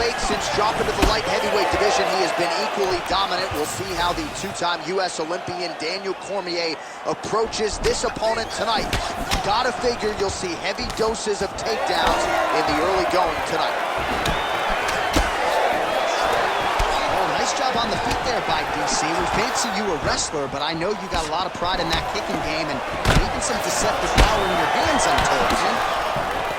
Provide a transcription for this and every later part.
weight. Since dropping to the light heavyweight division, he has been equally dominant. We'll see how the two-time U.S. Olympian Daniel Cormier approaches this opponent tonight. Gotta figure you'll see heavy doses of takedowns in the early going tonight. Oh, nice job on the feet there by DC. We fancy you a wrestler, but I know you got a lot of pride in that kicking game and even some deceptive power in your hands, I'm told, man.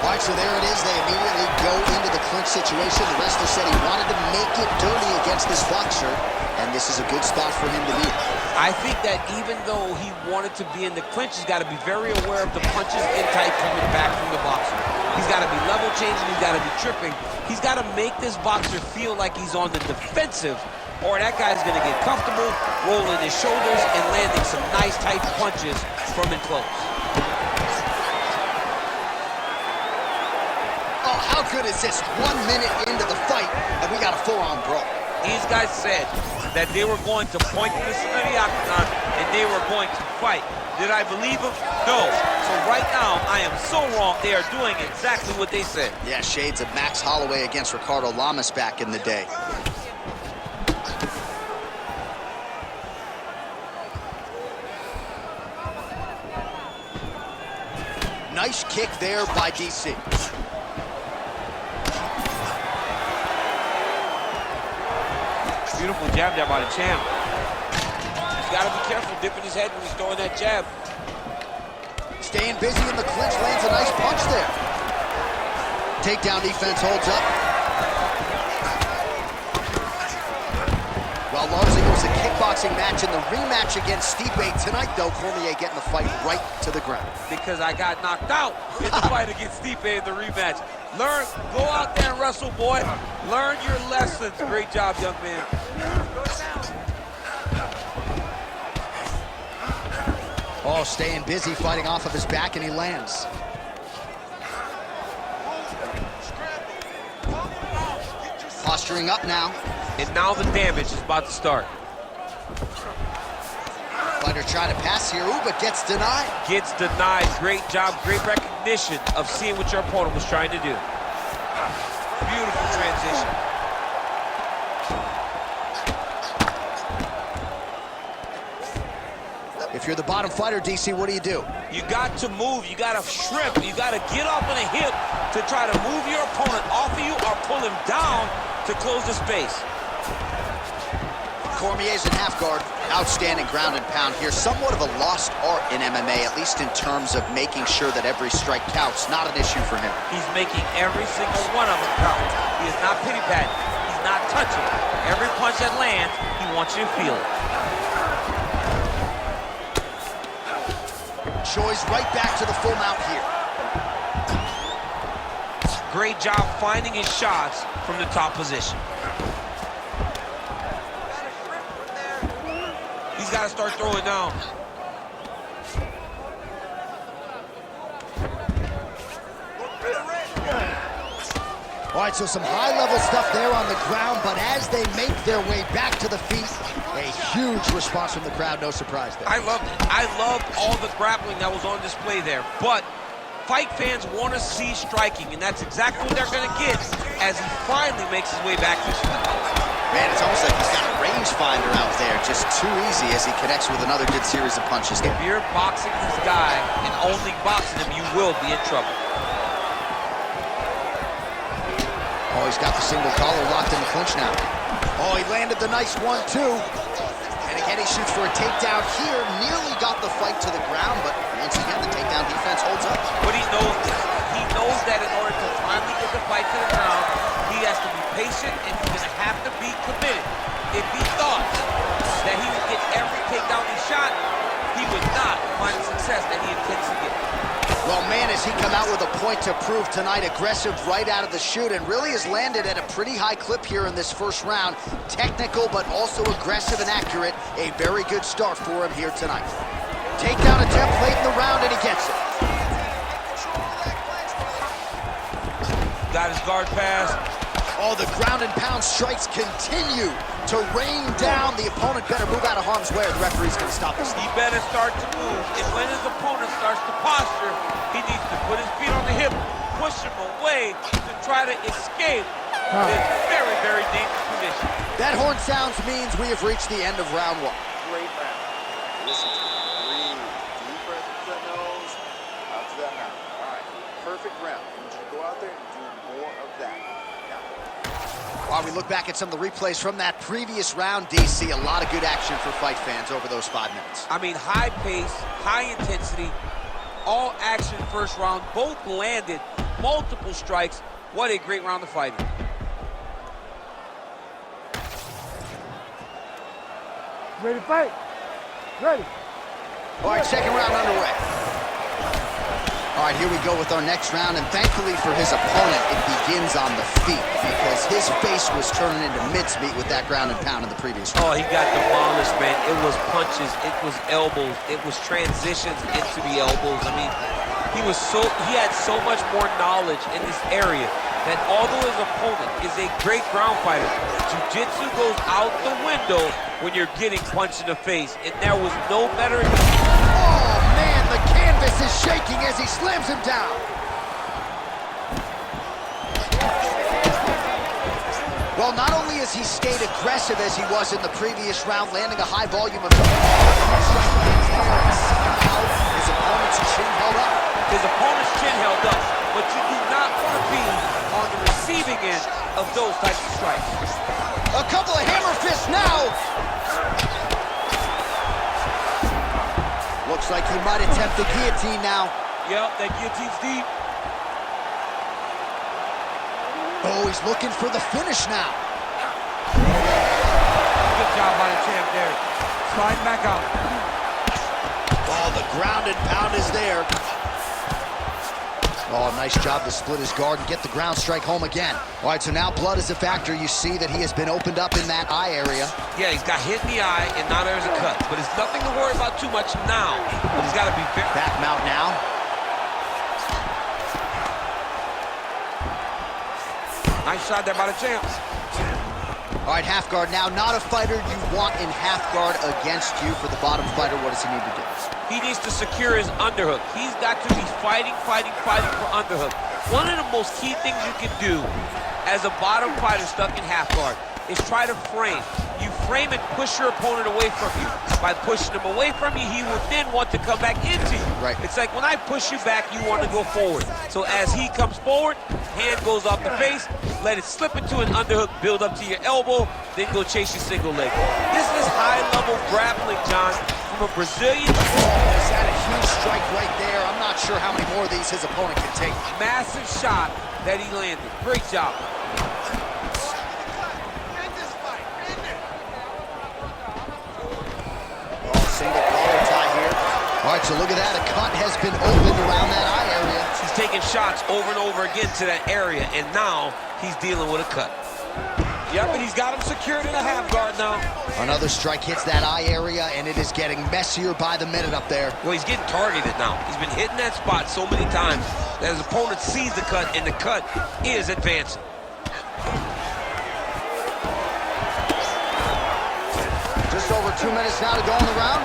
All right, so there it is. They immediately go into the clinch situation. The wrestler said he wanted to make it dirty against this boxer, and this is a good spot for him to be. I think that even though he wanted to be in the clinch, he's got to be very aware of the punches in tight coming back from the boxer. He's got to be level changing. He's got to be tripping. He's got to make this boxer feel like he's on the defensive, or that guy's going to get comfortable, rolling his shoulders and landing some nice tight punches from in close. How good is this? 1 minute into the fight, and we got a full-on brawl. These guys said that they were going to point to the center of the octagon and they were going to fight. Did I believe them? No. So right now, I am so wrong. They are doing exactly what they said. Yeah, shades of Max Holloway against Ricardo Lamas back in the day. Nice kick there by DC. Beautiful jab there by the champ. He's got to be careful dipping his head when he's throwing that jab. Staying busy in the clinch, lands a nice punch there. Takedown defense holds up. Well, largely it was a kickboxing match in the rematch against Stipe. Tonight, though, Cormier getting the fight right to the ground. Because I got knocked out in the fight against Stipe in the rematch. Learn, go out there and wrestle, boy. Learn your lessons. Great job, young man. Oh, staying busy, fighting off of his back, and he lands. Posturing up now. And now the damage is about to start. Fighter trying to pass here, ooh, but gets denied. Gets denied. Great job, great recognition of seeing what your opponent was trying to do. Beautiful transition. If you're the bottom fighter, DC, what do? You got to move, you got to shrimp, you got to get up on a hip to try to move your opponent off of you or pull him down to close the space. Cormier's in half guard. Outstanding ground and pound here. Somewhat of a lost art in MMA, at least in terms of making sure that every strike counts. Not an issue for him. He's making every single one of them count. He is not pity-patting. He's not touching. Every punch that lands, he wants you to feel it. Choi's right back to the full mount here. Great job finding his shots from the top position. He's got to start throwing down. All right, so some high-level stuff there on the ground, but as they make their way back to the feet, a huge response from the crowd, no surprise there. I loved it. I loved all the grappling that was on display there, but fight fans want to see striking, and that's exactly what they're going to get as he finally makes his way back to the feet. Man, it's almost like he's got a rangefinder out there, just too easy as he connects with another good series of punches. If you're boxing this guy and only boxing him, you will be in trouble. Oh, he's got the single collar locked in the clinch now. Oh, he landed the nice 1-2. And again, he shoots for a takedown here. Nearly got the fight to the ground, but once again, the takedown defense holds up. But he knows this. He knows that in order to finally get the fight to the ground, he has to be patient and he's going to have to be committed. If he thought that he would get every takedown he shot, he would not find the success that he intends to get. Well, man, has he come out with a point to prove tonight. Aggressive right out of the chute and really has landed at a pretty high clip here in this first round. Technical, but also aggressive and accurate. A very good start for him here tonight. Takedown attempt late in the round, and he gets it. Got his guard pass. Oh, the ground and pound strikes continue to rain down. The opponent better move out of harm's way or the referee's going to stop this. He better start to move. And when his opponent starts to posture, he needs to put his feet on the hip, push him away to try to escape this very very dangerous position. That horn sounds means we have reached the end of round one. Great round. Listen to me. Breathe. Deep breath into that nose, out to that mouth. All right. Perfect round. I want you to go out there and do more of that. While we look back at some of the replays from that previous round, DC, a lot of good action for fight fans over those 5 minutes. I mean, high pace, high intensity, all action first round. Both landed multiple strikes. What a great round of fighting. Ready to fight? Ready. All right, second round underway. All right, here we go with our next round, and thankfully for his opponent, it begins on the feet because his face was turning into mincemeat with that ground and pound in the previous round. Oh, he got demolished, man. It was punches, it was elbows, it was transitions into the elbows. I mean, he had so much more knowledge in this area that although his opponent is a great ground fighter, jiu-jitsu goes out the window when you're getting punched in the face, and there was no better. Oh, man, the canvas is shaking as he slams him down. Well, not only has he stayed aggressive as he was in the previous round, landing a high volume of his opponent's chin held up. His opponent's chin held up, but you do not want to be on the receiving end of those types of strikes. A couple of hammer fists now. Looks like he might attempt the guillotine now. Yep, that guillotine's deep. Oh, he's looking for the finish now. Good job by the champ there. Slide back out. Oh, the ground and pound is there. Oh, nice job to split his guard and get the ground strike home again. All right, so now blood is a factor. You see that he has been opened up in that eye area. Yeah, he's got hit in the eye, and now there's a cut. But it's nothing to worry about too much now. But he's got to be fair. Back mount now. Nice shot there by the champ. All right, half guard now. Not a fighter you want in half guard against you. For the bottom fighter, what does he need to do? He needs to secure his underhook. He's got to be fighting for underhook. One of the most key things you can do as a bottom fighter stuck in half guard is try to frame. You frame and push your opponent away from you. By pushing him away from you, he will then want to come back into you. Right. It's like when I push you back, you want to go forward. So as he comes forward, hand goes off the face, let it slip into an underhook, build up to your elbow, then go chase your single leg. This is high-level grappling, John, from a Brazilian. He's had a huge strike right there. I'm not sure how many more of these his opponent can take. Massive shot that he landed. Great job. Single collar tie here. All right, so look at that. A cut has been opened around that eye area. He's taking shots over and over again to that area, and now he's dealing with a cut. Yep, and he's got him secured in a half guard now. Another strike hits that eye area, and it is getting messier by the minute up there. Well, he's getting targeted now. He's been hitting that spot so many times that his opponent sees the cut, and the cut is advancing. Just over 2 minutes now to go in the round.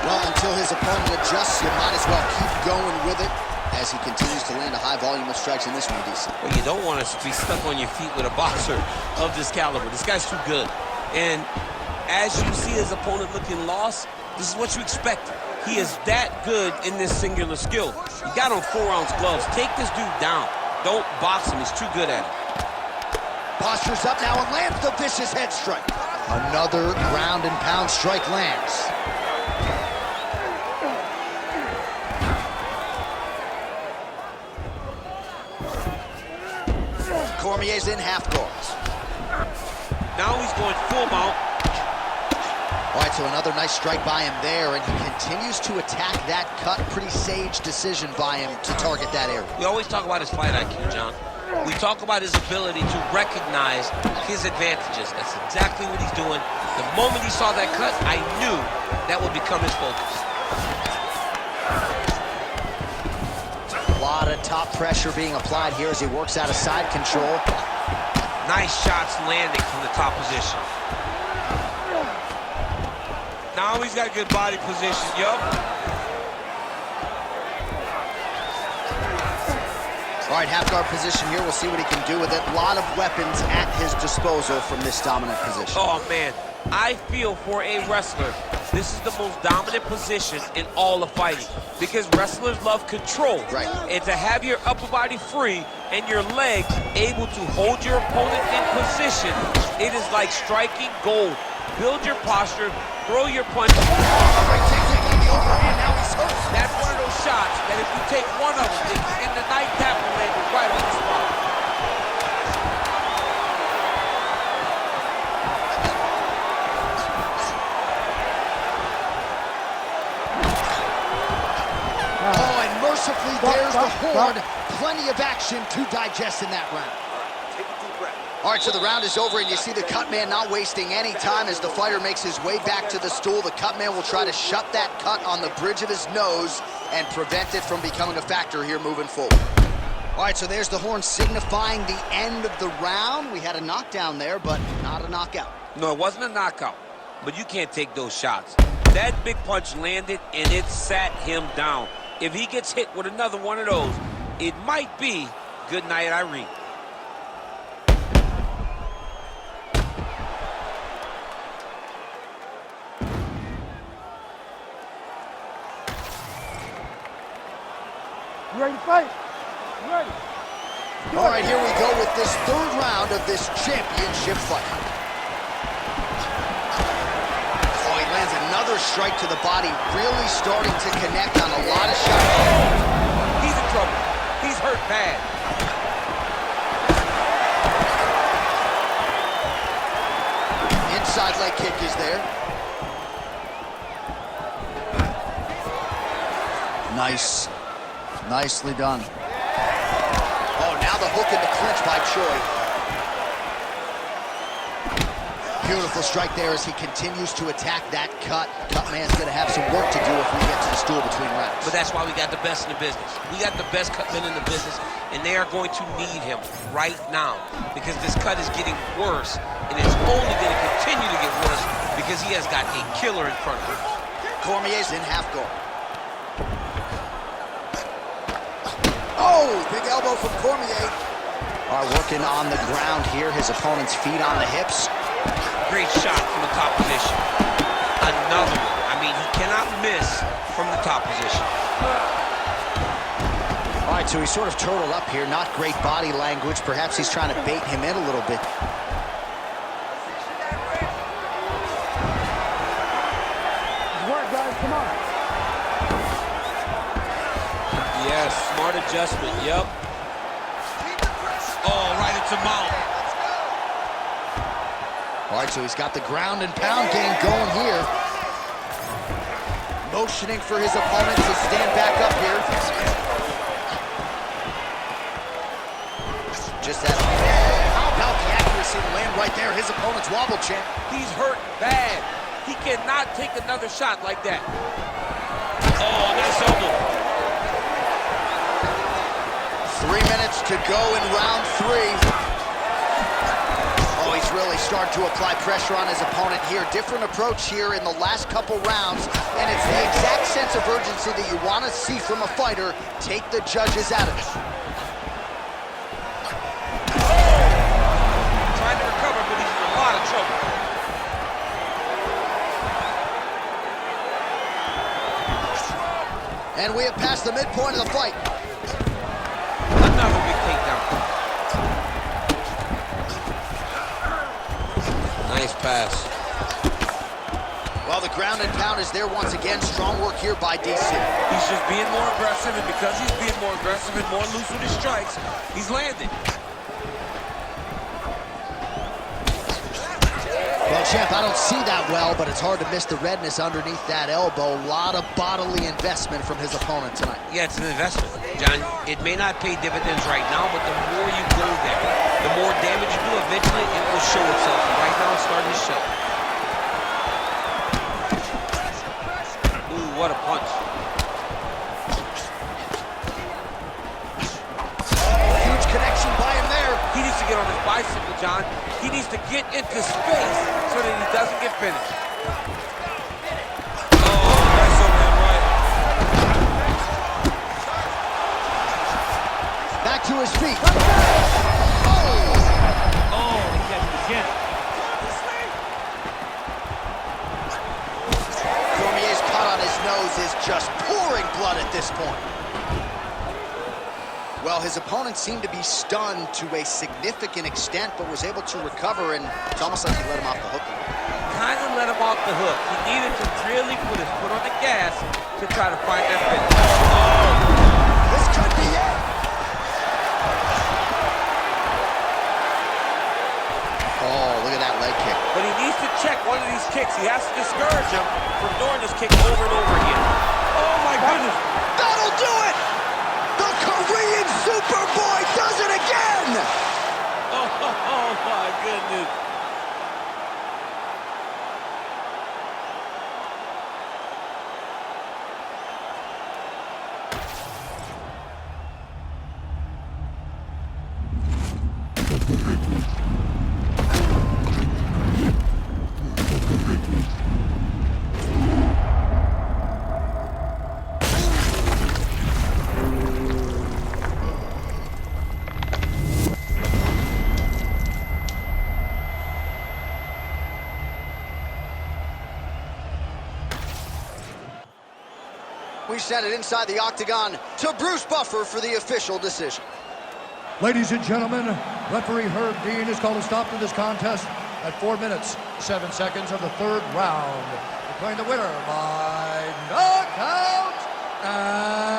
Well, until his opponent adjusts, you might as well keep going with it as he continues to land a high volume of strikes in this one, DC. Well, you don't want to be stuck on your feet with a boxer of this caliber. This guy's too good. And as you see his opponent looking lost, this is what you expect. He is that good in this singular skill. You got on 4-ounce gloves. Take this dude down. Don't box him. He's too good at it. Postures up now and lands the vicious head strike. Another ground and pound strike lands. Cormier's in half guards. Now he's going full mount. All right, so another nice strike by him there, and he continues to attack that cut. Pretty sage decision by him to target that area. We always talk about his fight IQ, John. We talk about his ability to recognize his advantages. That's exactly what he's doing. The moment he saw that cut, I knew that would become his focus. A lot of top pressure being applied here as he works out of side control. Nice shots landing from the top position. Now he's got good body position, yup. All right, half guard position here. We'll see what he can do with it. A lot of weapons at his disposal from this dominant position. Oh, man. I feel for a wrestler, this is the most dominant position in all of fighting because wrestlers love control. Right. And to have your upper body free and your legs able to hold your opponent in position, it is like striking gold. Build your posture, throw your punch. That's one of those shots that if you take one of them in the night, that will land you right on the spot. Oh, and mercifully, there's the horn. Plenty of action to digest in that round. Take a deep breath. All right, so the round is over, and you see the cut man not wasting any time as the fighter makes his way back to the stool. The cut man will try to shut that cut on the bridge of his nose and prevent it from becoming a factor here moving forward. All right, so there's the horn signifying the end of the round. We had a knockdown there, but not a knockout. No, it wasn't a knockout, but you can't take those shots. That big punch landed, and it sat him down. If he gets hit with another one of those, it might be good night, Irene. You ready to fight? You ready? All right, here we go with this third round of this championship fight. Oh, he lands another strike to the body, really starting to connect on a lot of shots. He's in trouble. He's hurt bad. Inside leg kick is there. Nice. Nicely done. Oh, now the hook in the clinch by Choi. Beautiful strike there as he continues to attack that cut. Cut man's going to have some work to do if we get to the stool between rounds. But that's why we got the best in the business. We got the best cut men in the business, and they are going to need him right now because this cut is getting worse, and it's only going to continue to get worse because he has got a killer in front of him. Cormier's in half guard. Oh, big elbow from Cormier. All right, working on the ground here. His opponent's feet on the hips. Great shot from the top position. Another one. I mean, he cannot miss from the top position. All right, so he's sort of turtled up here. Not great body language. Perhaps he's trying to bait him in a little bit. Work, guys, come on. Yes, smart adjustment, yep. Oh, right into mount. All right, so he's got the ground and pound game going here. Motioning for his opponent to stand back up here. Just that. How about the accuracy to land right there? His opponent's wobble champ. He's hurt bad. He cannot take another shot like that. Oh, nice elbow. 3 minutes to go in round 3. Oh, he's really starting to apply pressure on his opponent here. Different approach here in the last couple rounds, and it's the exact sense of urgency that you want to see from a fighter. Take the judges out of it. Trying to recover, but he's in a lot of trouble. And we have passed the midpoint of the fight. Another big takedown. Nice pass. Well, the ground and pound is there once again. Strong work here by DC. He's just being more aggressive, and because he's being more aggressive and more loose with his strikes, he's landing. Well, champ, I don't see that well, but it's hard to miss the redness underneath that elbow. A lot of bodily investment from his opponent tonight. Yeah, it's an investment, John. It may not pay dividends right now, but the more you go there, the more damage you do, eventually it will show itself. And right now, it's starting to show. Ooh, what a punch. Huge connection by him there. He needs to get on his bicycle, John. He needs to get into space so that he doesn't get finished. Oh, nice overhand right. Back to his feet. Oh, he got to the chin. Cormier's cut on his nose is just pouring blood at this point. Well, his opponent seemed to be stunned to a significant extent, but was able to recover, and it's almost like he let him off the hook. Kind of let him off the hook. He needed to really put his foot on the gas to try to find that finish. This could be it. Oh, look at that leg kick. But he needs to check one of these kicks. He has to discourage him from doing this kick over and over again. Oh, my goodness. That'll do it! The Korean Superboy does it again! Oh, my goodness. We send it inside the octagon to Bruce Buffer for the official decision. Ladies and gentlemen, referee Herb Dean has called a stop to this contest at 4 minutes, 7 seconds of the third round, declaring the winner by knockout and